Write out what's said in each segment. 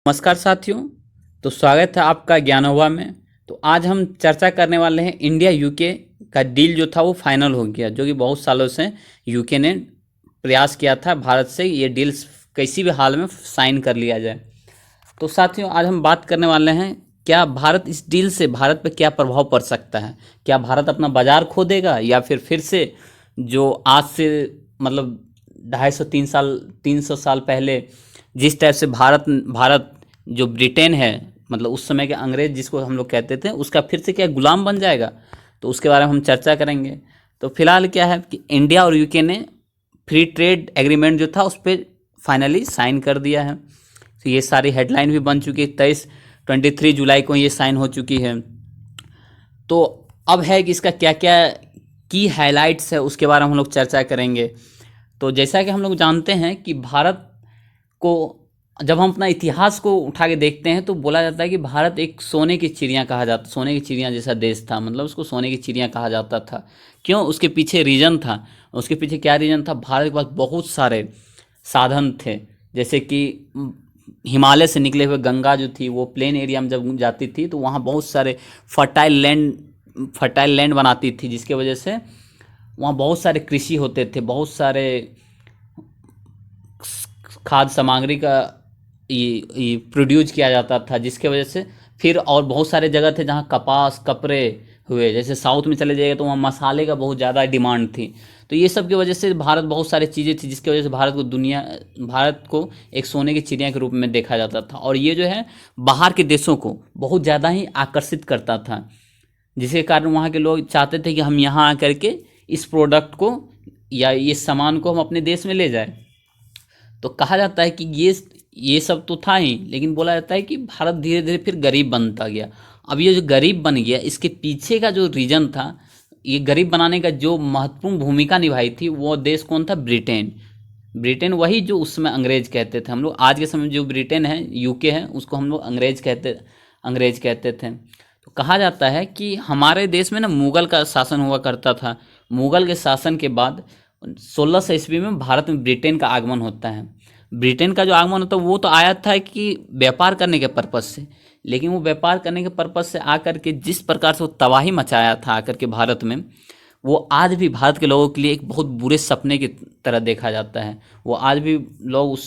नमस्कार साथियों। तो स्वागत है आपका ज्ञानोबा में। तो आज हम चर्चा करने वाले हैं इंडिया यूके का डील जो था वो फाइनल हो गया, जो कि बहुत सालों से यूके ने प्रयास किया था भारत से ये डील किसी भी हाल में साइन कर लिया जाए। तो साथियों आज हम बात करने वाले हैं क्या भारत इस डील से भारत पे क्या प्रभाव पड़ सकता है। क्या भारत अपना बाजार खो देगा या फिर से जो आज से मतलब 250 300 साल पहले जिस टाइप से भारत भारत जो ब्रिटेन है मतलब उस समय के अंग्रेज जिसको हम लोग कहते थे उसका फिर से क्या गुलाम बन जाएगा। तो उसके बारे में हम चर्चा करेंगे। तो फिलहाल क्या है कि इंडिया और यूके ने फ्री ट्रेड एग्रीमेंट जो था उस पर फाइनली साइन कर दिया है। तो ये सारी हेडलाइन भी बन चुकी है। 23 जुलाई को ये साइन हो चुकी है। तो अब है कि इसका क्या क्या की हाइलाइट्स है उसके बारे में हम लोग चर्चा करेंगे। तो जैसा कि हम लोग जानते हैं कि भारत को जब हम अपना इतिहास को उठा के देखते हैं तो बोला जाता है कि भारत एक सोने की चिड़िया कहा जाता, सोने की चिड़िया जैसा देश था। मतलब उसको सोने की चिड़िया कहा जाता था। क्यों? उसके पीछे रीजन था। उसके पीछे क्या रीजन था? भारत के पास बहुत सारे साधन थे। जैसे कि हिमालय से निकले हुए गंगा जो थी वो प्लेन एरिया में जब जाती थी तो वहाँ बहुत सारे फर्टाइल लैंड बनाती थी, जिसके वजह से वहाँ बहुत सारे कृषि होते थे, बहुत सारे खाद्य सामग्री का ये प्रोड्यूस किया जाता था, जिसके वजह से फिर और बहुत सारे जगह थे जहाँ कपास कपड़े हुए। जैसे साउथ में चले जाइएगा तो वहाँ मसाले का बहुत ज़्यादा डिमांड थी। तो ये सब की वजह से भारत बहुत सारी चीज़ें थी जिसकी वजह से भारत को एक सोने की चिड़िया के रूप में देखा जाता था। और ये जो है बाहर के देशों को बहुत ज़्यादा ही आकर्षित करता था, जिसके कारण वहाँ के लोग चाहते थे कि हम यहाँ आकर के इस प्रोडक्ट को या इस सामान को हम अपने देश में ले जाए। तो कहा जाता है कि ये सब तो था ही, लेकिन बोला जाता है कि भारत धीरे धीरे फिर गरीब बनता गया। अब ये जो गरीब बन गया इसके पीछे का जो रीजन था, ये गरीब बनाने का जो महत्वपूर्ण भूमिका निभाई थी वो देश कौन था? ब्रिटेन। ब्रिटेन वही जो उस समय अंग्रेज कहते थे। हम लोग आज के समय जो ब्रिटेन है यूके है उसको हम लोग अंग्रेज कहते थे। तो कहा जाता है कि हमारे देश में ना मुगल का शासन हुआ करता था। मुगल के शासन के बाद 1600 ईस्वी में भारत में ब्रिटेन का आगमन होता है। ब्रिटेन का जो आगमन होता है वो तो आया था कि व्यापार करने के पर्पज़ से, लेकिन वो व्यापार करने के पर्पज़ से आकर के जिस प्रकार से वो तबाही मचाया था आकर के भारत में, वो आज भी भारत के लोगों के लिए एक बहुत बुरे सपने की तरह देखा जाता है। वो आज भी लोग उस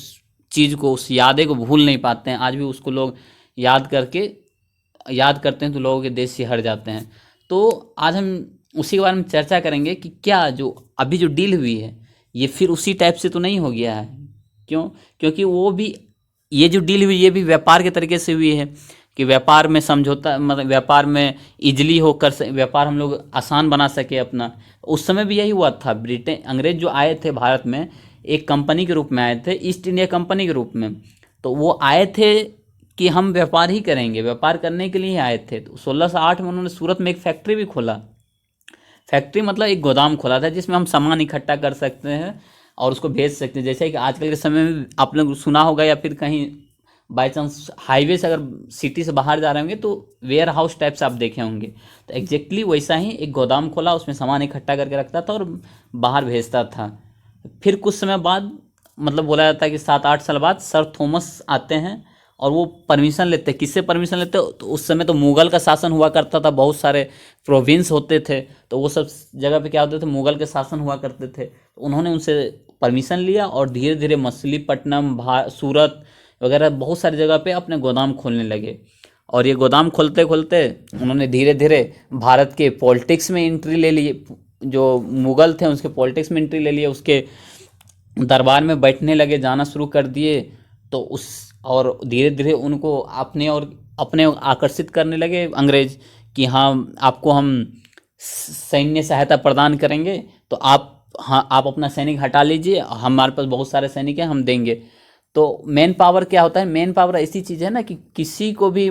चीज़ को, उस यादें को भूल नहीं पाते हैं। आज भी उसको लोग याद करते हैं तो लोगों के देश से हट जाते हैं। तो आज हम उसी के बारे में चर्चा करेंगे कि क्या जो अभी जो डील हुई है ये फिर उसी टाइप से तो नहीं हो गया है। क्यों? क्योंकि वो भी ये जो डील हुई ये भी व्यापार के तरीके से हुई है कि व्यापार में समझौता, मतलब व्यापार में इजली होकर व्यापार हम लोग आसान बना सके अपना। उस समय भी यही हुआ था। ब्रिटेन अंग्रेज जो आए थे भारत में एक कंपनी के रूप में आए थे, ईस्ट इंडिया कंपनी के रूप में। तो वो आए थे कि हम व्यापार ही करेंगे, व्यापार करने के लिए आए थे। तो 1608 में उन्होंने सूरत में एक फैक्ट्री भी खोला। फैक्ट्री मतलब एक गोदाम खोला था जिसमें हम सामान इकट्ठा कर सकते हैं और उसको भेज सकते हैं। जैसे कि आजकल के समय में आप लोग सुना होगा या फिर कहीं बाई चांस हाईवे से अगर सिटी से बाहर जा रहे होंगे तो वेयर हाउस टाइप से आप देखे होंगे। तो एग्जैक्टली वैसा ही एक गोदाम खोला, उसमें सामान इकट्ठा करके रखता था और बाहर भेजता था। फिर कुछ समय बाद मतलब बोला जाता है कि 7-8 साल बाद सर थॉमस आते हैं और वो परमिशन लेते हैं। किससे परमिशन लेते? तो उस समय तो मुगल का शासन हुआ करता था, बहुत सारे प्रोविंस होते थे, तो वो सब जगह पे क्या होते थे? मुगल के शासन हुआ करते थे। तो उन्होंने उनसे परमिशन लिया और धीरे धीरे मछलीपट्टनम, सूरत वगैरह बहुत सारी जगह पे अपने गोदाम खोलने लगे। और ये गोदाम खोलते खोलते उन्होंने धीरे धीरे भारत के पॉलिटिक्स में एंट्री ले ली। जो मुगल थे उसके पॉलिटिक्स में एंट्री ले लिए, उसके दरबार में बैठने लगे, जाना शुरू कर दिए। तो उस और धीरे धीरे उनको अपने आकर्षित करने लगे अंग्रेज कि हाँ आपको हम सैन्य सहायता प्रदान करेंगे, तो आप अपना सैनिक हटा लीजिए, हमारे पास बहुत सारे सैनिक हैं, हम देंगे। तो मैन पावर क्या होता है? मैन पावर ऐसी चीज़ है ना कि किसी को भी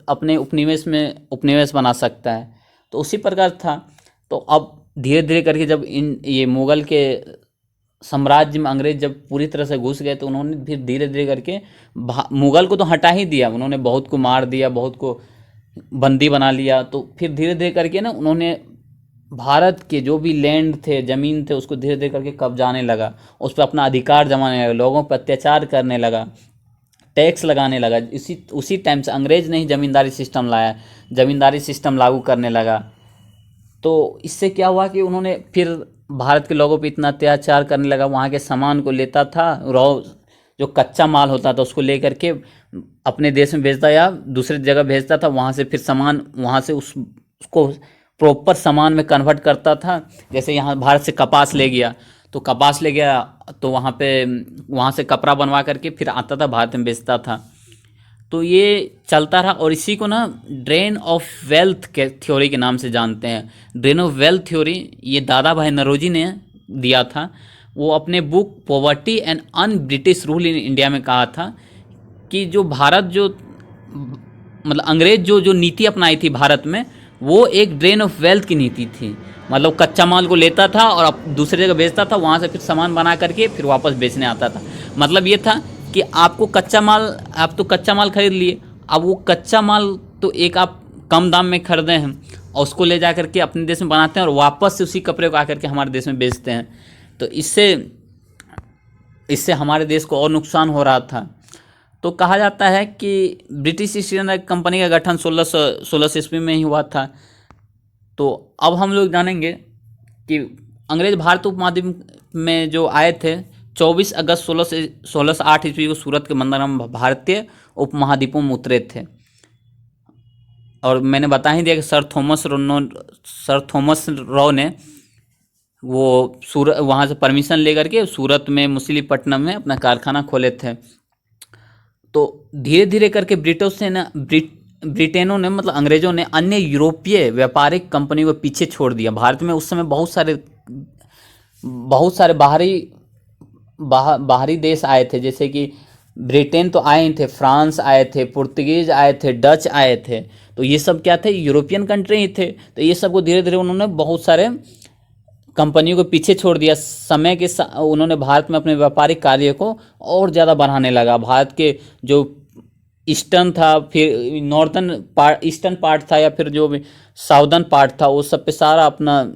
अपने उपनिवेश बना सकता है। तो उसी प्रकार था। तो अब धीरे धीरे करके जब ये मुगल के साम्राज्य में अंग्रेज जब पूरी तरह से घुस गए तो उन्होंने फिर धीरे धीरे करके मुगल को तो हटा ही दिया, उन्होंने बहुत को मार दिया, बहुत को बंदी बना लिया। तो फिर धीरे धीरे करके ना उन्होंने भारत के जो भी लैंड थे, ज़मीन थे, उसको धीरे धीरे करके कब्जाने लगा, उस पर अपना अधिकार जमाने लगा, लोगों पर अत्याचार करने लगा। टैक्स लगाने लगा। इसी उसी टाइम से अंग्रेज ने ही जमींदारी सिस्टम लाया, जमींदारी सिस्टम लागू करने लगा। तो इससे क्या हुआ कि उन्होंने फिर भारत के लोगों पे इतना अत्याचार करने लगा, वहाँ के सामान को लेता था, रॉ जो कच्चा माल होता था उसको लेकर के अपने देश में भेजता या दूसरी जगह भेजता था, वहाँ से फिर सामान वहाँ से उसको प्रॉपर सामान में कन्वर्ट करता था। जैसे यहाँ भारत से कपास ले गया, तो कपास ले गया तो वहाँ से कपड़ा बनवा करके फिर आता था भारत में बेचता था। तो ये चलता रहा, और इसी को ना ड्रेन ऑफ वेल्थ के थ्योरी के नाम से जानते हैं। ड्रेन ऑफ वेल्थ थ्योरी ये दादा भाई नौरोजी ने दिया था। वो अपने book poverty and un British rule in India में कहा था कि जो भारत जो मतलब अंग्रेज जो नीति अपनाई थी भारत में, वो एक ड्रेन ऑफ वेल्थ की नीति थी। मतलब कच्चा माल को लेता था और दूसरी जगह बेचता था, वहाँ से फिर सामान बना करके फिर वापस बेचने आता था। मतलब ये था कि आपको कच्चा माल, आप तो कच्चा माल खरीद लिए, अब वो कच्चा माल तो एक आप कम दाम में खरीदे हैं और उसको ले जा करके अपने देश में बनाते हैं और वापस से उसी कपड़े को आकर के हमारे देश में बेचते हैं। तो इससे हमारे देश को और नुकसान हो रहा था। तो कहा जाता है कि ब्रिटिश ईस्ट इंडिया कंपनी का गठन 1616 ईस्वी में ही हुआ था। तो अब हम लोग जानेंगे कि अंग्रेज भारत उपमहाद्वीप में जो आए थे 24 अगस्त 1608 ईस्वी को सूरत के बंदर में भारतीय उपमहाद्वीपों में उतरे थे। और मैंने बता ही दिया कि सर थॉमस रॉ ने वो वहाँ से परमिशन लेकर के सूरत में मछलीपट्टनम में अपना कारखाना खोले थे। तो धीरे धीरे करके ब्रिटेनों ने मतलब अंग्रेजों ने अन्य यूरोपीय व्यापारिक कंपनियों को पीछे छोड़ दिया। भारत में उस समय बहुत सारे बाहरी देश आए थे, जैसे कि ब्रिटेन तो आए ही थे, फ्रांस आए थे, पुर्तगीज आए थे, डच आए थे। तो ये सब क्या थे, यूरोपियन कंट्री ही थे। तो ये सब को धीरे धीरे उन्होंने बहुत सारे कंपनियों को पीछे छोड़ दिया। समय के उन्होंने भारत में अपने व्यापारिक कार्य को और ज़्यादा बढ़ाने लगा। भारत के जो ईस्टर्न था, फिर ईस्टर्न पार्ट था, या फिर जो साउदर्न पार्ट था, वो सब पे सारा अपना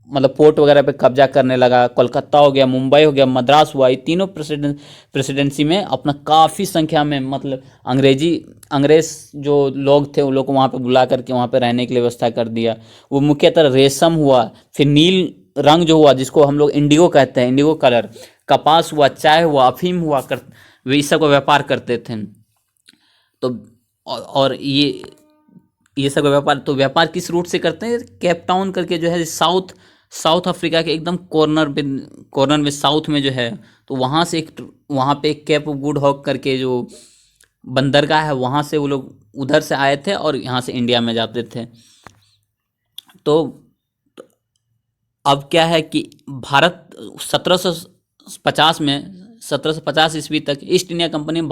मतलब पोर्ट वगैरह पे कब्जा करने लगा। कोलकाता हो गया, मुंबई हो गया, मद्रास हुआ, ये तीनों प्रेसिडेंसी में अपना काफ़ी संख्या में मतलब अंग्रेज जो लोग थे उन लोग को वहाँ पे बुला करके वहाँ पे रहने के लिए व्यवस्था कर दिया। वो मुख्यतः रेशम हुआ, फिर नील रंग जो हुआ जिसको हम लोग इंडिगो कहते हैं, इंडिगो कलर, कपास हुआ, चाय हुआ, अफीम हुआ, वे इस सब का व्यापार करते थे। तो और ये सब व्यापार किस रूट से करते हैं, केप टाउन करके जो है साउथ अफ्रीका के एकदम कॉर्नर में साउथ में जो है, तो वहाँ पे एक केप ऑफ गुड होप करके जो बंदरगाह है, वहाँ से वो लोग उधर से आए थे और यहाँ से इंडिया में जाते थे। तो अब क्या है कि भारत 1750 ईस्वी तक ईस्ट इंडिया कंपनी ने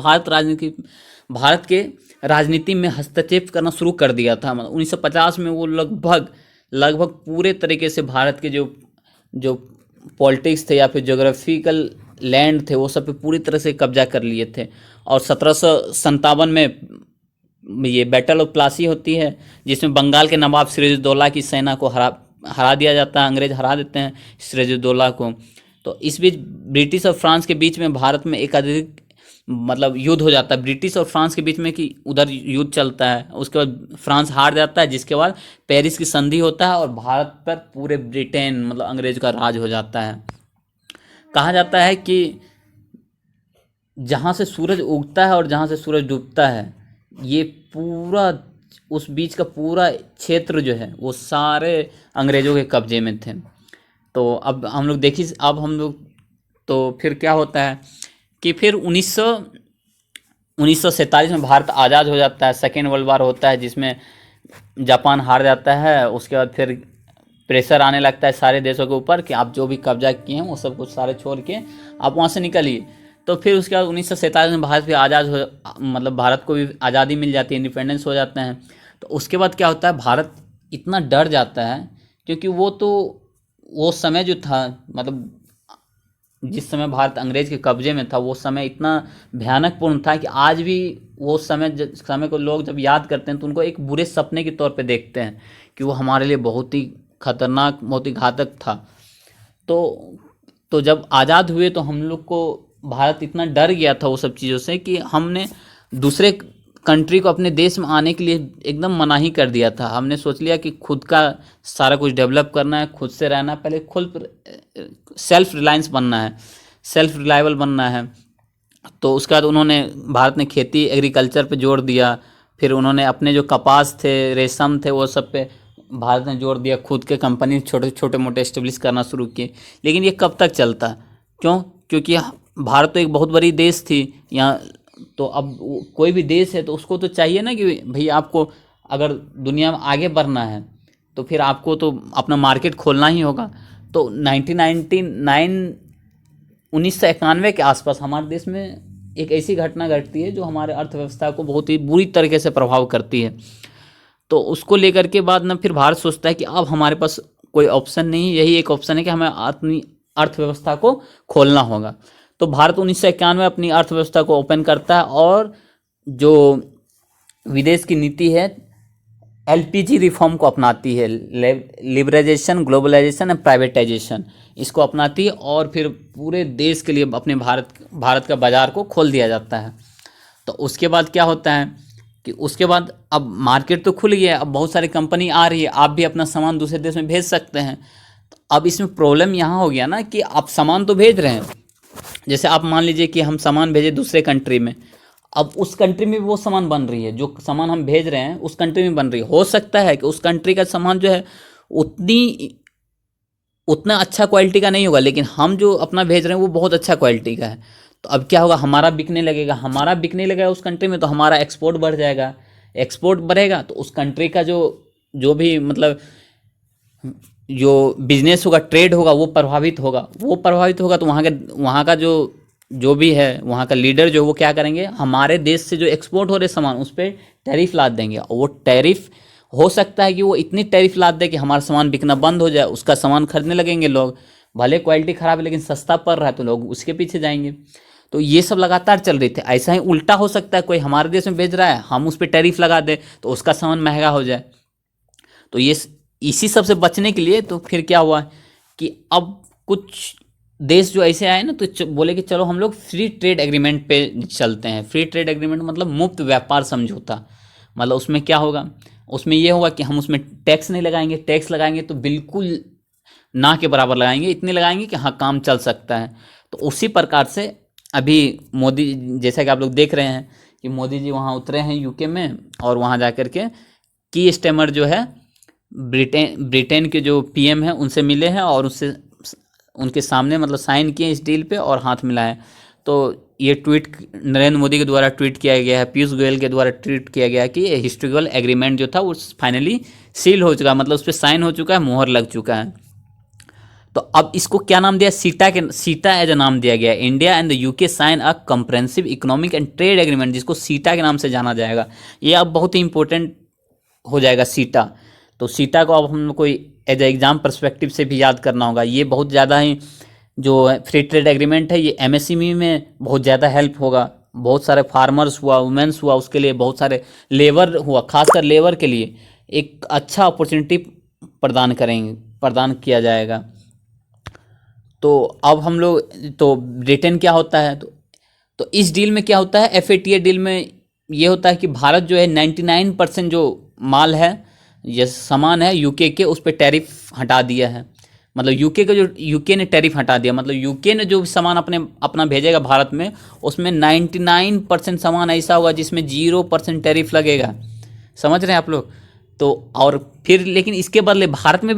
भारत के राजनीति में हस्तक्षेप करना शुरू कर दिया था। 1950 में वो लगभग पूरे तरीके से भारत के जो पॉलिटिक्स थे या फिर जोग्राफिकल लैंड थे वो सब पे पूरी तरह से कब्जा कर लिए थे। और 1757 में ये बैटल ऑफ प्लासी होती है, जिसमें बंगाल के नवाब सिराजुद्दौला की सेना को हरा दिया जाता है। अंग्रेज हरा देते हैं सिराजुद्दौला को। तो इस बीच ब्रिटिश और फ्रांस के बीच में भारत में एक अधिक मतलब युद्ध हो जाता है, ब्रिटिश और फ्रांस के बीच में कि उधर युद्ध चलता है। उसके बाद फ्रांस हार जाता है, जिसके बाद पेरिस की संधि होता है और भारत पर पूरे ब्रिटेन मतलब अंग्रेज का राज हो जाता है। कहा जाता है कि जहाँ से सूरज उगता है और जहाँ से सूरज डूबता है, ये पूरा उस बीच का पूरा क्षेत्र जो है वो सारे अंग्रेजों के कब्जे में थे। तो अब हम लोग तो फिर क्या होता है कि फिर 1947 में भारत आज़ाद हो जाता है। सेकेंड वर्ल्ड वार होता है जिसमें जापान हार जाता है। उसके बाद फिर प्रेशर आने लगता है सारे देशों के ऊपर कि आप जो भी कब्जा किए हैं वो सब कुछ सारे छोड़ के आप वहाँ से निकलिए। तो फिर उसके बाद 1947 में भारत भी मतलब भारत को भी आज़ादी मिल जाती है, इंडिपेंडेंस हो जाते हैं। तो उसके बाद क्या होता है, भारत इतना डर जाता है क्योंकि वो समय जो था मतलब जिस समय भारत अंग्रेज के कब्जे में था वो समय इतना भयानकपूर्ण था कि आज भी वो समय को लोग जब याद करते हैं तो उनको एक बुरे सपने के तौर पे देखते हैं कि वो हमारे लिए बहुत ही खतरनाक, बहुत ही घातक था। तो जब आज़ाद हुए तो हम लोग को भारत इतना डर गया था वो सब चीज़ों से कि हमने दूसरे कंट्री को अपने देश में आने के लिए एकदम मना ही कर दिया था। हमने सोच लिया कि खुद का सारा कुछ डेवलप करना है, खुद से रहना है, पहले खुद सेल्फ रिलायंस बनना है, सेल्फ रिलायबल बनना है। तो उसके बाद उन्होंने भारत ने खेती एग्रीकल्चर पे जोर दिया, फिर उन्होंने अपने जो कपास थे, रेशम थे, वो सब पे भारत ने जोर दिया, खुद के कंपनी छोटे छोटे मोटे इस्टेब्लिश करना शुरू किए। लेकिन ये कब तक चलता? क्यों? क्योंकि भारत तो एक बहुत बड़ी देश थी यहाँ। तो अब कोई भी देश है तो उसको तो चाहिए ना कि भाई आपको अगर दुनिया में आगे बढ़ना है तो फिर आपको तो अपना मार्केट खोलना ही होगा। तो 1991 के आसपास हमारे देश में एक ऐसी घटना घटती है जो हमारे अर्थव्यवस्था को बहुत ही बुरी तरीके से प्रभाव करती है। तो उसको लेकर के बाद ना फिर भारत सोचता है कि अब हमारे पास कोई ऑप्शन नहीं, यही एक ऑप्शन है कि हमें अपनी अर्थव्यवस्था को खोलना होगा। तो भारत 1991 में अपनी अर्थव्यवस्था को ओपन करता है और जो विदेश की नीति है एलपीजी रिफॉर्म को अपनाती है, लिबरलाइजेशन, ग्लोबलाइजेशन एंड प्राइवेटाइजेशन, इसको अपनाती है और फिर पूरे देश के लिए अपने भारत का बाज़ार को खोल दिया जाता है। तो उसके बाद क्या होता है कि उसके बाद अब मार्केट तो खुल गया, अब बहुत सारी कंपनी आ रही है, आप भी अपना सामान दूसरे देश में भेज सकते हैं। तो अब इसमें प्रॉब्लम यहाँ हो गया ना कि आप सामान तो भेज रहे हैं, जैसे आप मान लीजिए कि हम सामान भेजे दूसरे कंट्री में, अब उस कंट्री में भी वो सामान बन रही है, जो सामान हम भेज रहे हैं उस कंट्री में बन रही है। हो सकता है कि उस कंट्री का सामान जो है उतना अच्छा क्वालिटी का नहीं होगा, लेकिन हम जो अपना भेज रहे हैं वो बहुत अच्छा क्वालिटी का है। तो अब क्या होगा, हमारा बिकने लगेगा उस कंट्री में, तो हमारा एक्सपोर्ट बढ़ जाएगा। एक्सपोर्ट बढ़ेगा तो उस कंट्री का जो भी मतलब जो बिजनेस होगा, ट्रेड होगा, वो प्रभावित होगा। तो वहाँ का जो भी है, वहाँ का लीडर जो वो क्या करेंगे, हमारे देश से जो एक्सपोर्ट हो रहे सामान उस पर टैरिफ लाद देंगे। और वो टैरिफ हो सकता है कि वो इतनी टैरिफ लाद दे कि हमारा सामान बिकना बंद हो जाए, उसका सामान खरीदने लगेंगे लोग। भले क्वालिटी ख़राब है लेकिन सस्ता पड़ रहा है तो लोग उसके पीछे जाएंगे। तो ये सब लगातार चल रही थी। ऐसा ही उल्टा हो सकता है, कोई हमारे देश में भेज रहा है, हम उस पर टैरिफ लगा दें तो उसका सामान महंगा हो जाए। तो ये इसी सब से बचने के लिए तो फिर क्या हुआ कि अब कुछ देश जो ऐसे आए ना तो बोले कि चलो हम लोग फ्री ट्रेड एग्रीमेंट पे चलते हैं। फ्री ट्रेड एग्रीमेंट मतलब मुफ्त व्यापार समझौता। मतलब उसमें क्या होगा, उसमें ये होगा कि हम उसमें टैक्स नहीं लगाएंगे, टैक्स लगाएंगे तो बिल्कुल ना के बराबर लगाएंगे, इतने लगाएंगे कि हाँ काम चल सकता है। तो उसी प्रकार से अभी मोदी, जैसा कि आप लोग देख रहे हैं कि मोदी जी वहाँ उतरे हैं यूके में, और वहाँ जा कर के की स्टेमर जो है ब्रिटेन के जो पीएम हैं उनसे मिले हैं और उससे उनके सामने मतलब साइन किए इस डील पे और हाथ मिलाए। तो ये ट्वीट नरेंद्र मोदी के द्वारा ट्वीट किया गया है, पीयूष गोयल के द्वारा ट्वीट किया गया कि ये हिस्टोरिकल एग्रीमेंट जो था वो फाइनली सील हो चुका है, मतलब उस पर साइन हो चुका है, मोहर लग चुका है। तो अब इसको क्या नाम दिया, सीटा एज अ नाम दिया गया। India and the UK sign a comprehensive economic and trade agreement, जिसको सीटा के नाम से जाना जाएगा। ये अब बहुत ही इंपॉर्टेंट हो जाएगा सीटा। तो सीटा को अब हम लोग कोई एज ए एग्जाम परस्पेक्टिव से भी याद करना होगा। ये बहुत ज़्यादा ही जो फ्री ट्रेड एग्रीमेंट है ये एमएसएमई में बहुत ज़्यादा हेल्प होगा। बहुत सारे फार्मर्स हुआ, वुमेन्स हुआ, उसके लिए बहुत सारे लेबर हुआ, खासकर लेबर के लिए एक अच्छा अपॉर्चुनिटी प्रदान किया जाएगा। तो अब हम लोग तो ब्रिटेन क्या होता है, तो इस डील में क्या होता है, एफएटीए डील में ये होता है कि भारत जो है 99% जो माल है, ये सामान है यूके के, उस पर टैरिफ हटा दिया है। मतलब यूके ने टैरिफ हटा दिया, मतलब यूके ने जो सामान अपना भेजेगा भारत में, उसमें 99% सामान ऐसा होगा जिसमें 0% टैरिफ लगेगा। समझ रहे हैं आप लोग? तो और फिर लेकिन इसके बदले भारत भी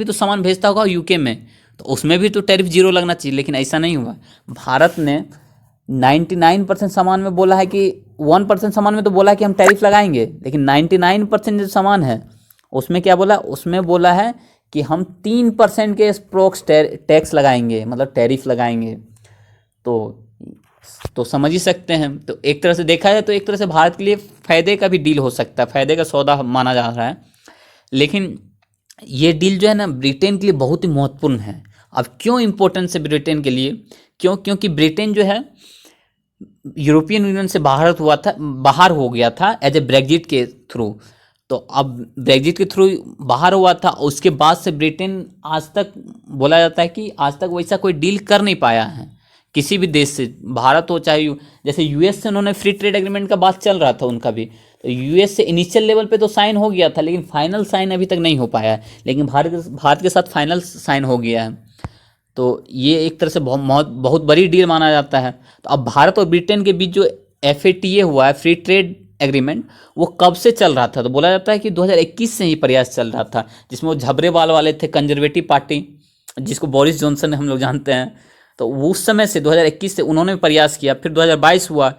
तो सामान भेजता होगा यूके में, तो उसमें भी तो टैरिफ 0 लगना चाहिए, लेकिन ऐसा नहीं हुआ। भारत ने 99% सामान में बोला है कि 1% सामान में तो बोला है कि हम टैरिफ लगाएंगे, लेकिन 99% जो सामान है उसमें क्या बोला, उसमें बोला है कि हम 3% के स्प्रोक्स टैक्स लगाएंगे, मतलब टैरिफ लगाएंगे। तो समझ ही सकते हैं। तो एक तरह से देखा जाए तो एक तरह से भारत के लिए फ़ायदे का भी डील हो सकता है, फ़ायदे का सौदा माना जा रहा है। लेकिन ये डील जो है ना ब्रिटेन के लिए बहुत ही महत्वपूर्ण है। अब क्यों इम्पोर्टेंस है ब्रिटेन के लिए? क्योंकि ब्रिटेन जो है यूरोपियन यूनियन से बाहर हो गया था एज ए ब्रेग्जिट के थ्रू। तो अब ब्रेग्जिट के थ्रू बाहर हुआ था, उसके बाद से ब्रिटेन आज तक बोला जाता है कि आज तक वैसा कोई डील कर नहीं पाया है। किसी भी देश से, भारत हो चाहे जैसे यूएस से उन्होंने फ्री ट्रेड एग्रीमेंट का बात चल रहा था उनका भी, तो यूएस से इनिशियल लेवल पे तो साइन हो गया था, लेकिन फाइनल साइन अभी तक नहीं हो पाया है, लेकिन भारत के साथ फाइनल साइन हो गया है। तो ये एक तरह से बहुत बहुत बड़ी डील माना जाता है। तो अब भारत और ब्रिटेन के बीच जो FATA हुआ है, फ्री ट्रेड एग्रीमेंट, वो कब से चल रहा था? तो बोला जाता है कि 2021 से ही प्रयास चल रहा था, जिसमें वो झबरेवाल वाले थे, कंजर्वेटिव पार्टी, जिसको बोरिस जॉनसन हम लोग जानते हैं। तो उस समय से 2021 से उन्होंने प्रयास किया, फिर 2022 हुआ,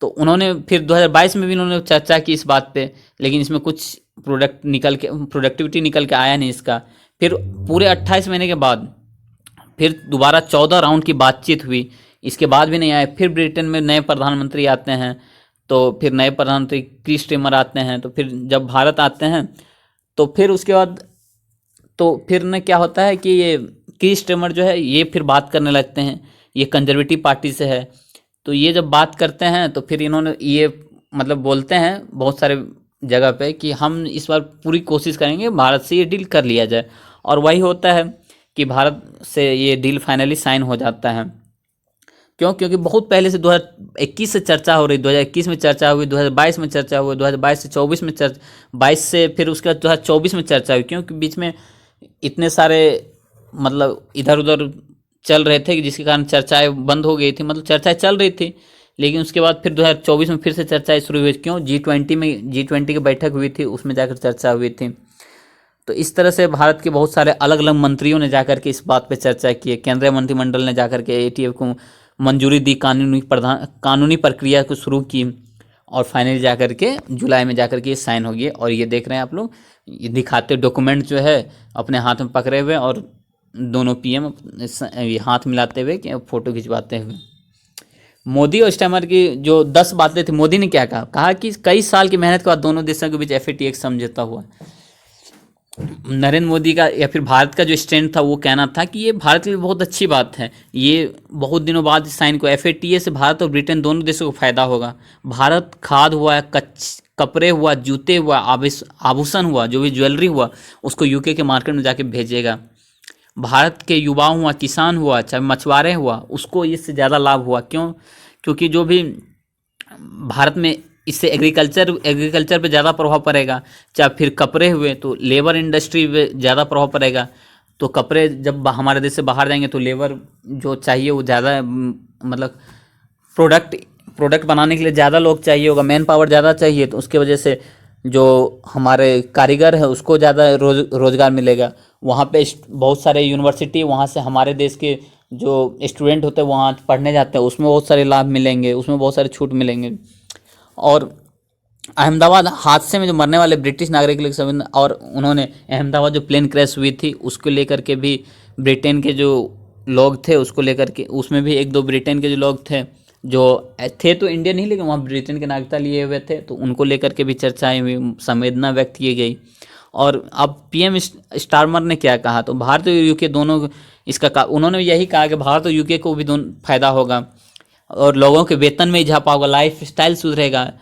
तो उन्होंने फिर 2022 में भी उन्होंने चर्चा की इस बात पे, लेकिन इसमें कुछ प्रोडक्टिविटी निकल के आया नहीं इसका। फिर पूरे 28 महीने के बाद फिर दोबारा 14 राउंड की बातचीत हुई, इसके बाद भी नहीं आए। फिर ब्रिटेन में नए प्रधानमंत्री आते हैं, तो फिर नए प्रधानमंत्री की स्टीमर आते हैं, तो फिर जब भारत आते हैं तो फिर उसके बाद तो फिर न क्या होता है कि ये की स्टीमर जो है ये फिर बात करने लगते हैं, ये कंजर्वेटिव पार्टी से है। तो ये जब बात करते हैं तो फिर इन्होंने ये मतलब बोलते हैं बहुत सारे जगह पे कि हम इस बार पूरी कोशिश करेंगे भारत से ये डील कर लिया जाए, और वही होता है कि भारत से ये डील फाइनली साइन हो जाता है। क्योंकि बहुत पहले से 2021 से चर्चा हो रही, 2021 में चर्चा हुई, 2022 में चर्चा हुई, 2022 से 24 में 22 से फिर उसके बाद 2024 में चर्चा हुई, क्योंकि बीच में इतने सारे मतलब इधर उधर चल रहे थे कि जिसके कारण चर्चाएं बंद हो गई थी, मतलब चर्चाएं चल रही थी, लेकिन उसके बाद फिर 2024 में फिर से चर्चाएं शुरू हुई। क्यों? G20 की बैठक हुई थी, उसमें जाकर चर्चा हुई थी। तो इस तरह से भारत के बहुत सारे अलग अलग मंत्रियों ने जाकर के इस बात पे चर्चा की है, केंद्रीय मंत्रिमंडल ने जाकर के ATF को मंजूरी दी, कानूनी प्रक्रिया को शुरू की, और फाइनली जाकर के जुलाई में जाकर के ये साइन हो गया। और ये देख रहे हैं आप लोग, ये दिखाते डॉक्यूमेंट जो है अपने हाथ में पकड़े हुए, और दोनों PM हाथ मिलाते हुए फोटो खिंचवाते हुए। मोदी और स्टैमर की जो 10 बातें थी, मोदी ने क्या कहा कि कई साल की मेहनत के बाद दोनों देशों के बीच FATA समझौता हुआ। नरेंद्र मोदी का या फिर भारत का जो स्टैंड था वो कहना था कि ये भारत के लिए बहुत अच्छी बात है, ये बहुत दिनों बाद साइन को FATA से भारत और ब्रिटेन दोनों देशों को फायदा होगा। भारत खाद हुआ, कपड़े हुआ, जूते हुआ, आभूषण हुआ, जो भी ज्वेलरी हुआ, उसको UK के मार्केट में जाके भेजेगा। भारत के युवा हुआ, किसान हुआ, चाहे मछुआरे हुआ, उसको इससे ज़्यादा लाभ हुआ। क्यों? क्योंकि जो भी भारत में इससे एग्रीकल्चर पे ज़्यादा प्रभाव पड़ेगा, चाहे फिर कपड़े हुए तो लेबर इंडस्ट्री पे ज़्यादा प्रभाव पड़ेगा। तो कपड़े जब हमारे देश से बाहर जाएंगे तो लेबर जो चाहिए वो ज़्यादा, मतलब प्रोडक्ट बनाने के लिए ज़्यादा लोग चाहिए होगा, मैन पावर ज़्यादा चाहिए, तो उसके वजह से जो हमारे कारीगर है उसको ज़्यादा रोज़गार मिलेगा। वहाँ पे बहुत सारे यूनिवर्सिटी, वहाँ से हमारे देश के जो स्टूडेंट होते हैं वहाँ पढ़ने जाते हैं, उसमें बहुत सारे लाभ मिलेंगे, उसमें बहुत सारे छूट मिलेंगे। और अहमदाबाद हादसे में जो मरने वाले ब्रिटिश नागरिक लोग, और उन्होंने अहमदाबाद जो प्लेन क्रैश हुई थी उसको लेकर के भी ब्रिटेन के जो लोग थे उसको लेकर के, उसमें भी 1-2 ब्रिटेन के जो लोग थे, जो थे तो इंडियन ही, लेकिन वहाँ ब्रिटेन के नागरिकता लिए हुए थे, तो उनको लेकर के भी चर्चाएं हुई, संवेदना व्यक्त की गई। और अब PM स्टारमर ने क्या कहा? तो भारत और UK दोनों इसका उन्होंने यही कहा कि भारत और UK को भी दोनों फायदा होगा, और लोगों के वेतन में इजाफा होगा, लाइफ स्टाइल सुधरेगा।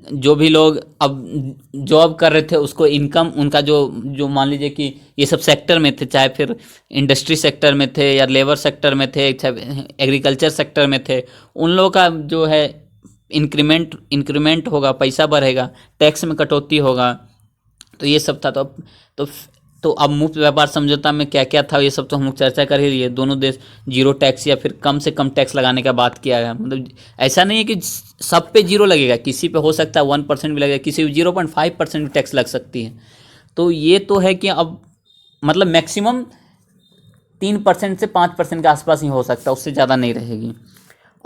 जो भी लोग अब जॉब कर रहे थे उसको इनकम उनका जो मान लीजिए कि ये सब सेक्टर में थे, चाहे फिर इंडस्ट्री सेक्टर में थे या लेबर सेक्टर में थे, चाहे एग्रीकल्चर सेक्टर में थे, उन लोगों का जो है इंक्रीमेंट होगा, पैसा बढ़ेगा, टैक्स में कटौती होगा। तो ये सब था। तो अब मुफ्त व्यापार समझौता में क्या क्या था ये सब तो हम लोग चर्चा कर ही लिए। दोनों देश जीरो टैक्स या फिर कम से कम टैक्स लगाने का बात किया है। मतलब ऐसा नहीं है कि सब पे जीरो लगेगा, किसी पे हो सकता है 1% भी लगेगा, किसी भी 0.5% भी टैक्स लग सकती है। तो ये तो है कि अब मतलब मैक्सिमम 3% से 5% के आसपास ही हो सकता है, उससे ज़्यादा नहीं रहेगी।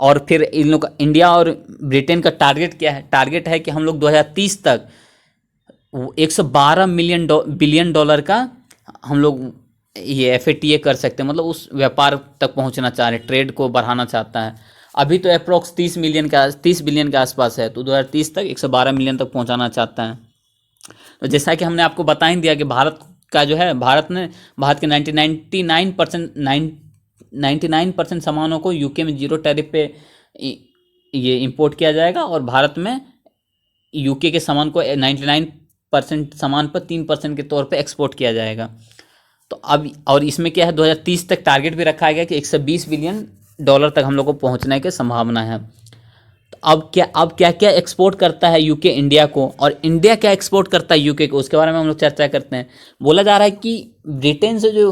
और फिर इन लोग इंडिया और ब्रिटेन का टारगेट क्या है? टारगेट है कि हम लोग 2030 तक 112 बिलियन डॉलर का हम लोग ये FATA कर सकते हैं। मतलब उस व्यापार तक पहुंचना चाह रहे हैं, ट्रेड को बढ़ाना चाहता है। अभी तो अप्रोक्स 30 बिलियन के आसपास है, तो 2030 तक 112 मिलियन तक पहुंचाना चाहता है। तो जैसा कि हमने आपको बता ही दिया कि भारत का जो है, भारत के 99% सामानों को UK में जीरो टैरिफ पे ये इंपोर्ट किया जाएगा, और भारत में UK के सामान को 99% सामान पर 3% के तौर पे एक्सपोर्ट किया जाएगा। तो अब और इसमें क्या है, 2030 तक टारगेट भी रखा गया कि 120 बिलियन डॉलर तक हम लोग को पहुंचने की संभावना है। तो अब क्या क्या एक्सपोर्ट करता है यूके इंडिया को, और इंडिया क्या एक्सपोर्ट करता है यूके को, उसके बारे में हम लोग चर्चा करते हैं। बोला जा रहा है कि ब्रिटेन से जो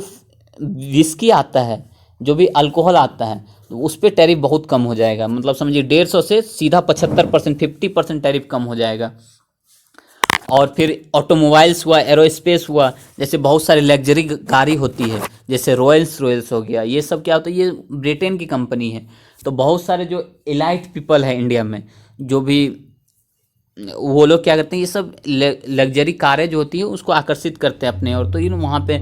विस्की आता है, जो भी अल्कोहल आता है, तो उस पर टैरिफ बहुत कम हो जाएगा। मतलब समझिए 150 से सीधा 75%, 50% टैरिफ कम हो जाएगा। और फिर ऑटोमोबाइल्स हुआ, एरोस्पेस हुआ, जैसे बहुत सारी लग्जरी गाड़ी होती है, जैसे रॉयल्स रॉयल्स हो गया, ये सब क्या होता है, ये ब्रिटेन की कंपनी है। तो बहुत सारे जो एलाइट पीपल है इंडिया में, जो भी वो लोग क्या करते हैं, ये सब लग्जरी कारें जो होती है उसको आकर्षित करते हैं अपने और। तो वहाँ पे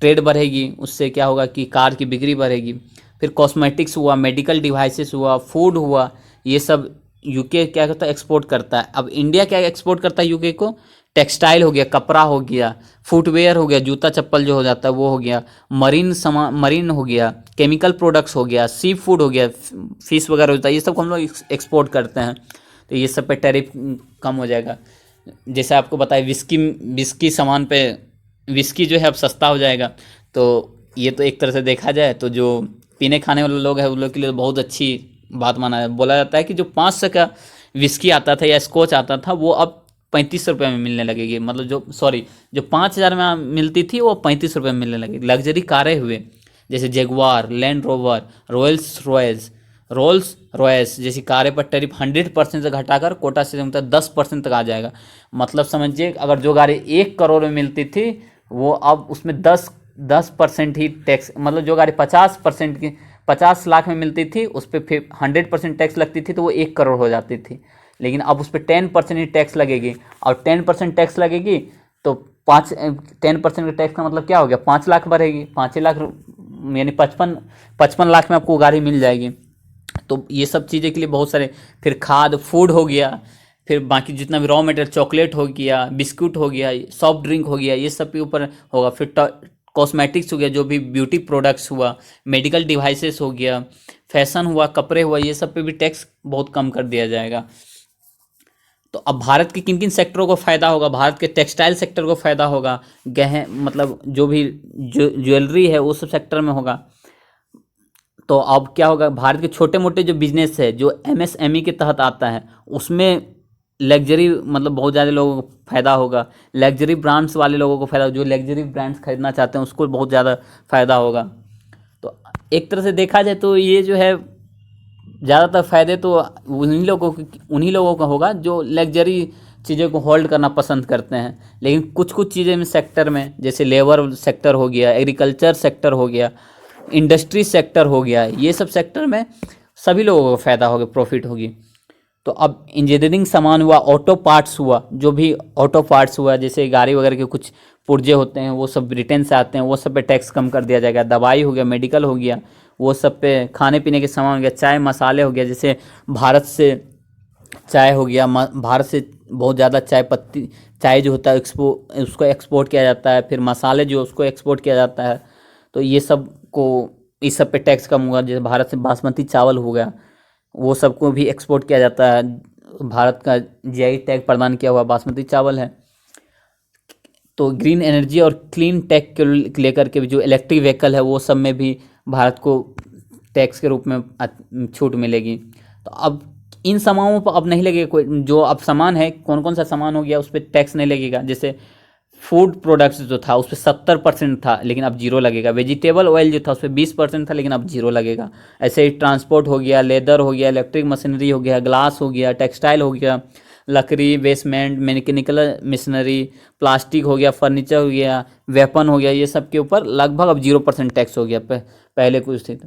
ट्रेड बढ़ेगी, उससे क्या होगा कि कार की बिक्री बढ़ेगी। फिर कॉस्मेटिक्स हुआ, मेडिकल डिवाइसेस हुआ, फूड हुआ, ये सब यूके क्या करता है, एक्सपोर्ट करता है। अब इंडिया क्या एक्सपोर्ट करता है यूके को, टेक्सटाइल हो गया, कपड़ा हो गया, फुटवेयर हो गया, जूता चप्पल जो हो जाता है वो हो गया, मरीन हो गया, केमिकल प्रोडक्ट्स हो गया, सी फूड हो गया, फिश वगैरह होता है, ये सब को हम लोग एक्सपोर्ट करते हैं। तो ये सब पे टैरिफ कम हो जाएगा। जैसे आपको बताया विस्की सामान पे, विस्की जो है अब सस्ता हो जाएगा। तो ये तो एक तरह से देखा जाए तो जो पीने खाने वाले लोग हैं उन लोग के लिए बहुत अच्छी बात माना है। बोला जाता है कि जो 500 का विस्की आता था या स्कॉच आता था वो अब 35 रुपये में मिलने लगेगी। मतलब जो 5,000 में मिलती थी वो 35 रुपये में मिलने लगेगी। लग्जरी कारें हुए जैसे Jaguar, land rover, Rolls Royce जैसी कारें पर टैरिफ 100% से घटाकर कोटा से मतलब 10% तक आ जाएगा। मतलब समझिए अगर जो गाड़ी 1 करोड़ में मिलती थी वो अब उसमें 10% ही टैक्स, मतलब जो गाड़ी 50% की 50 लाख में मिलती थी उस पर फिर 100% टैक्स लगती थी, तो वो 1 करोड़ हो जाती थी। लेकिन अब उस पर 10% ही टैक्स लगेगी, और 10% टैक्स लगेगी तो 10% का टैक्स का मतलब क्या हो गया, 5 लाख बढ़ेगी, 5 लाख यानी 55 लाख में आपको गाड़ी मिल जाएगी। तो ये सब चीज़ें के लिए बहुत सारे, फिर खाद फूड हो गया, फिर बाकी जितना भी रॉ मटेरियल, चॉकलेट हो गया, बिस्कुट हो गया, सॉफ्ट ड्रिंक हो गया, ये सब के ऊपर होगा। फिर कॉस्मेटिक्स हो गया, जो भी ब्यूटी प्रोडक्ट्स हुआ, मेडिकल डिवाइसेस हो गया, फैशन हुआ, कपड़े हुआ, ये सब पे भी टैक्स बहुत कम कर दिया जाएगा। तो अब भारत के किन किन सेक्टरों को फ़ायदा होगा, भारत के टेक्सटाइल सेक्टर को फ़ायदा होगा, मतलब जो भी ज्वेलरी है वो सब सेक्टर में होगा। तो अब क्या होगा, भारत के छोटे मोटे जो बिजनेस है जो एमएसएमई के तहत आता है उसमें लग्जरी, मतलब बहुत ज़्यादा लोगों को फ़ायदा होगा। लग्जरी ब्रांड्स वाले लोगों को फ़ायदा, जो लग्जरी ब्रांड्स खरीदना चाहते हैं उसको बहुत ज़्यादा फ़ायदा होगा। तो एक तरह से देखा जाए तो ये जो है ज़्यादातर फ़ायदे तो उन्हीं लोगों का होगा जो लग्जरी चीज़ों को होल्ड करना पसंद करते हैं। लेकिन कुछ कुछ चीज़ें में सेक्टर में, जैसे लेबर सेक्टर हो गया, एग्रीकल्चर सेक्टर हो गया, इंडस्ट्री सेक्टर हो गया, ये सब सेक्टर में सभी लोगों को फ़ायदा होगा, प्रॉफिट होगी। तो अब इंजीनियरिंग सामान हुआ, ऑटो पार्ट्स हुआ, जो भी ऑटो पार्ट्स हुआ, जैसे गाड़ी वगैरह के कुछ पुर्जे होते हैं वो सब ब्रिटेन से आते हैं, वो सब पे टैक्स कम कर दिया जाएगा। दवाई हो गया, मेडिकल हो गया, वो सब पे, खाने पीने के सामान हो गया, चाय मसाले हो गया, जैसे भारत से चाय हो गया, भारत से बहुत ज़्यादा चाय पत्ती, चाय जो होता है उसको एक्सपोर्ट किया जाता है, फिर मसाले जो उसको एक्सपोर्ट किया जाता है। तो ये सब को, इस सब पे टैक्स कम होगा। जैसे भारत से बासमती चावल हो गया, वो सबको भी एक्सपोर्ट किया जाता है। भारत का जीआई टैग प्रदान किया हुआ बासमती चावल है। तो ग्रीन एनर्जी और क्लीन टेक के लेकर के भी, जो इलेक्ट्रिक व्हीकल है वो सब में भी भारत को टैक्स के रूप में छूट मिलेगी। तो अब इन सामानों पर अब नहीं लगेगा कोई, जो अब सामान है, कौन कौन सा सामान हो गया उस पर टैक्स नहीं लगेगा। जैसे फूड प्रोडक्ट्स जो था उस पर 70% था, लेकिन अब 0 लगेगा। वेजिटेबल ऑयल जो था उस पर 20% था, लेकिन अब 0 लगेगा। ऐसे ही ट्रांसपोर्ट हो गया, लेदर हो गया, इलेक्ट्रिक मशीनरी हो गया, ग्लास हो गया, टेक्सटाइल हो गया, लकड़ी, बेसमेंट, मैकेनिकल मशीनरी, प्लास्टिक हो गया, फर्नीचर हो गया, वेपन हो गया, ये सब के ऊपर लगभग अब 0% टैक्स हो गया। पहले कुछ थी।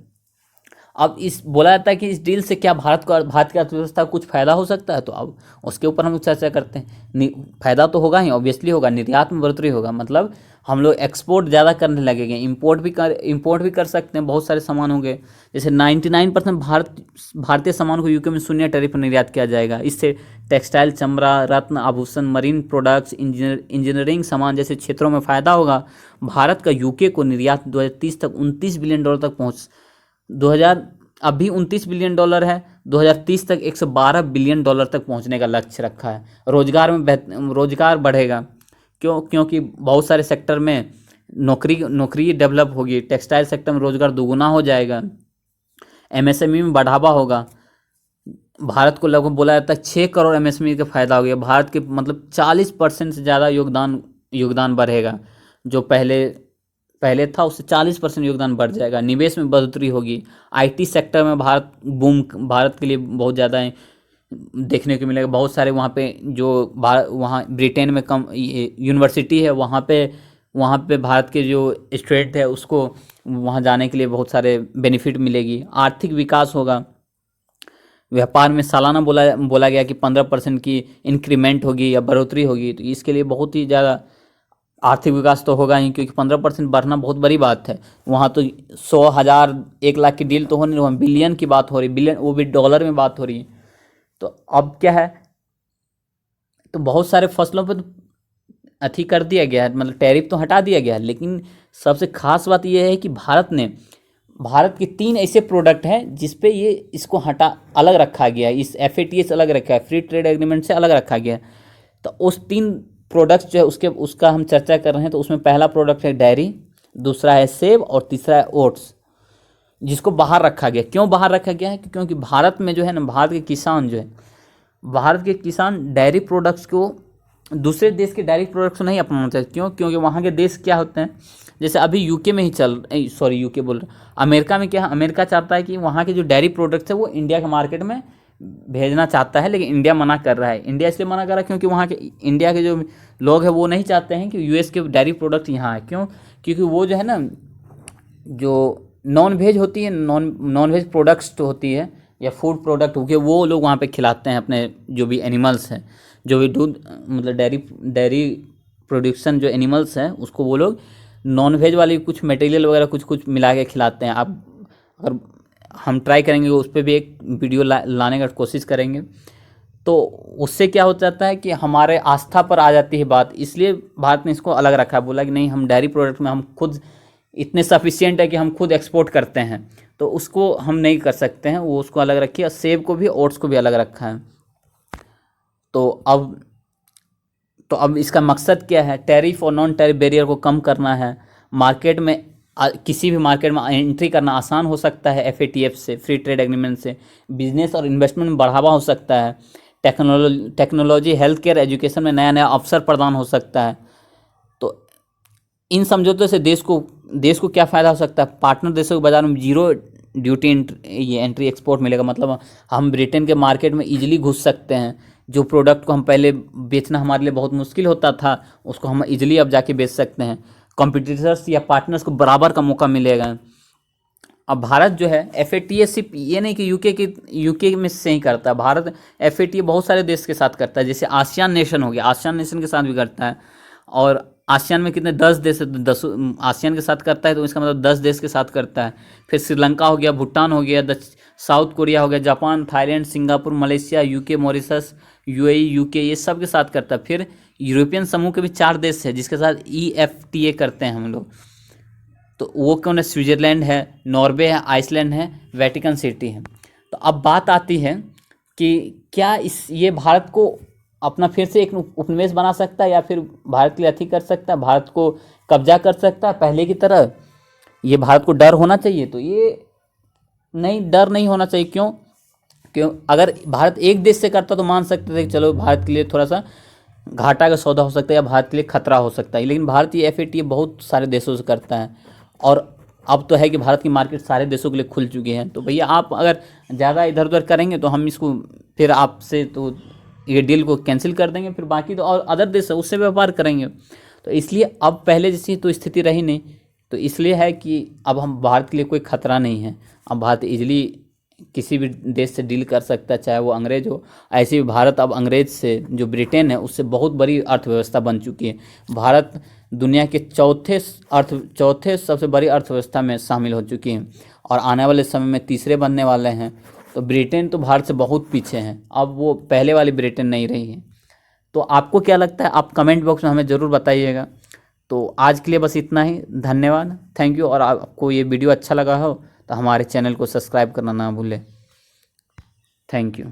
अब इस बोला जाता है कि इस डील से क्या भारत की अर्थव्यवस्था को कुछ फ़ायदा हो सकता है, तो अब उसके ऊपर हम चर्चा करते हैं। फ़ायदा तो होगा ही, ऑब्वियसली होगा, निर्यात में बढ़ोतरी होगा, मतलब हम लोग एक्सपोर्ट ज़्यादा करने लगेंगे, इंपोर्ट भी कर सकते हैं, बहुत सारे सामान होंगे। जैसे 99% भारतीय सामान को यूके में शून्य टैरिफ पर निर्यात किया जाएगा। इससे टेक्सटाइल, चमड़ा, रत्न, आभूषण, मरीन प्रोडक्ट्स, इंजीनियरिंग सामान जैसे क्षेत्रों में फ़ायदा होगा। भारत का यूके को निर्यात 2030 तक $29 बिलियन तक 2000 अभी $29 बिलियन है, 2030 तक $112 बिलियन तक पहुंचने का लक्ष्य रखा है। रोजगार बढ़ेगा, क्योंकि बहुत सारे सेक्टर में नौकरी डेवलप होगी। टेक्सटाइल सेक्टर में रोजगार दोगुना हो जाएगा। एमएसएमई में बढ़ावा होगा। भारत को लगभग बोला जाता है 6 करोड़ एमएसएमई का फायदा हो गया। भारत के मतलब 40% से ज़्यादा योगदान बढ़ेगा। जो पहले था उससे 40% योगदान बढ़ जाएगा। निवेश में बढ़ोतरी होगी। आईटी सेक्टर में भारत के लिए बहुत ज़्यादा देखने को मिलेगा। बहुत सारे वहाँ पे जो वहाँ ब्रिटेन में कम यूनिवर्सिटी है, वहाँ पे भारत के जो स्टूडेंट है उसको वहाँ जाने के लिए बहुत सारे बेनिफिट मिलेगी। आर्थिक विकास होगा। व्यापार में सालाना बोला गया कि 15% की इंक्रीमेंट होगी या बढ़ोतरी होगी। तो इसके लिए बहुत ही ज़्यादा आर्थिक विकास तो होगा ही, क्योंकि 15% बढ़ना बहुत बड़ी बात है। वहाँ तो 100, 1000, 1 लाख की डील तो हो नहीं, वहाँ बिलियन की बात हो रही, बिलियन वो भी डॉलर में बात हो रही है। तो अब क्या है, तो बहुत सारे फसलों पर अथी कर दिया गया है, मतलब टैरिफ तो हटा दिया गया है। लेकिन सबसे खास बात यह है कि भारत के 3 ऐसे प्रोडक्ट हैं जिस पे इसको अलग रखा गया है, इस FATA से अलग रखा है, फ्री ट्रेड एग्रीमेंट से अलग रखा गया है। तो उस 3 प्रोडक्ट्स जो है उसका हम चर्चा कर रहे हैं। तो उसमें पहला प्रोडक्ट है डेयरी, दूसरा है सेब और तीसरा है ओट्स, जिसको बाहर रखा गया। क्यों बाहर रखा गया है? क्योंकि भारत में जो है ना, भारत के किसान डेयरी प्रोडक्ट्स को दूसरे देश के डायरेक्ट प्रोडक्ट्स को नहीं अपनाना चाहिए। क्यों? क्योंकि वहाँ के देश क्या होते हैं, जैसे अभी यूके में ही यूके बोल रहे, अमेरिका में क्या है, अमेरिका चाहता है कि वहाँ के जो डेयरी प्रोडक्ट्स है वो इंडिया के मार्केट में भेजना चाहता है, लेकिन इंडिया मना कर रहा है। इंडिया इसलिए मना कर रहा है क्योंकि वहाँ के इंडिया के जो लोग हैं वो नहीं चाहते हैं कि यूएस के डेयरी प्रोडक्ट यहाँ आए। क्यों? क्योंकि वो जो है ना, जो नॉन वेज होती है, नॉन वेज प्रोडक्ट्स तो होती है या फूड प्रोडक्ट हो गए, वो लोग वहाँ पे खिलाते हैं अपने जो भी एनिमल्स हैं, जो भी दूध मतलब डेयरी प्रोडक्शन जो एनिमल्स हैं उसको वो लोग नॉन वेज वाली कुछ मटेरियल वगैरह कुछ मिला के खिलाते हैं। अब अगर हम ट्राई करेंगे उस पर भी एक वीडियो लाने का कोशिश करेंगे, तो उससे क्या हो जाता है कि हमारे आस्था पर आ जाती है बात। इसलिए भारत ने इसको अलग रखा है, बोला कि नहीं, हम डेयरी प्रोडक्ट में हम खुद इतने सफिशिएंट है कि हम खुद एक्सपोर्ट करते हैं, तो उसको हम नहीं कर सकते हैं, वो उसको अलग रखिए। सेब को भी, ओट्स को भी अलग रखा है। तो अब इसका मकसद क्या है? टैरिफ और नॉन टैरिफ बैरियर को कम करना है। मार्केट में किसी भी मार्केट में एंट्री करना आसान हो सकता है FATF से, फ्री ट्रेड एग्रीमेंट से। बिजनेस और इन्वेस्टमेंट में बढ़ावा हो सकता है। टेक्नोलॉजी, हेल्थ केयर, एजुकेशन में नया अवसर प्रदान हो सकता है। तो इन समझौतों से देश को क्या फ़ायदा हो सकता है? पार्टनर देशों के बाजार में 0 ड्यूटी एंट्री एक्सपोर्ट मिलेगा। मतलब हम ब्रिटेन के मार्केट में इजीली घुस सकते हैं। जो प्रोडक्ट को हम पहले बेचना हमारे लिए बहुत मुश्किल होता था, उसको हम इजीली अब जाके बेच सकते हैं। कॉम्पिटिटर्स या पार्टनर्स को बराबर का मौका मिलेगा। अब भारत जो है FATA सिर्फ ये नहीं कि यूके में से ही करता है, भारत FATA बहुत सारे देश के साथ करता है। जैसे आसियान नेशन हो गया, आसियान नेशन के साथ भी करता है। और आसियान में कितने 10 देश है, 10 आसियान के साथ करता है, तो इसका मतलब 10 देश के साथ करता है। फिर श्रीलंका हो गया, भूटान हो गया, साउथ कोरिया हो गया, Japan, Thailand, Singapore, Malaysia, UK, Mauritius, UAE, UK, ये सब के साथ करता है। फिर यूरोपियन समूह के भी 4 देश है जिसके साथ EFTA करते हैं हम लोग। तो वो कौन है? स्विट्जरलैंड है, नॉर्वे है, आइसलैंड है, वेटिकन सिटी है। तो अब बात आती है कि क्या ये भारत को अपना फिर से एक उपनिवेश बना सकता है, या फिर भारत के लिए अथी कर सकता है, भारत को कब्जा कर सकता है पहले की तरह? ये भारत को डर होना चाहिए? तो ये नहीं, डर नहीं होना चाहिए। क्यों? अगर भारत एक देश से करता तो मान सकते थे कि चलो भारत के लिए थोड़ा सा घाटा का सौदा हो सकता है या भारत के लिए खतरा हो सकता है। लेकिन भारत ये FATA बहुत सारे देशों से करता है, और अब तो है कि भारत की मार्केट सारे देशों के लिए खुल चुकी है। तो भैया आप अगर ज़्यादा इधर उधर करेंगे तो हम इसको फिर आपसे तो ये डील को कैंसिल कर देंगे, फिर बाकी तो और अदर देश है उससे व्यापार करेंगे। तो इसलिए अब पहले जैसी तो स्थिति रही नहीं, तो इसलिए है कि अब हम भारत के लिए कोई खतरा नहीं है। अब भारत इजीली किसी भी देश से डील कर सकता है, चाहे वो अंग्रेज हो। ऐसे भी भारत अब अंग्रेज से, जो ब्रिटेन है उससे बहुत बड़ी अर्थव्यवस्था बन चुकी है। भारत दुनिया के चौथे सबसे बड़ी अर्थव्यवस्था में शामिल हो चुकी है, और आने वाले समय में तीसरे बनने वाले हैं। तो ब्रिटेन तो भारत से बहुत पीछे हैं, अब वो पहले वाली ब्रिटेन नहीं रही है। तो आपको क्या लगता है? आप कमेंट बॉक्स में हमें ज़रूर बताइएगा। तो आज के लिए बस इतना ही, धन्यवाद, थैंक यू। और आपको ये वीडियो अच्छा लगा हो तो हमारे चैनल को सब्सक्राइब करना ना भूलें। Thank you.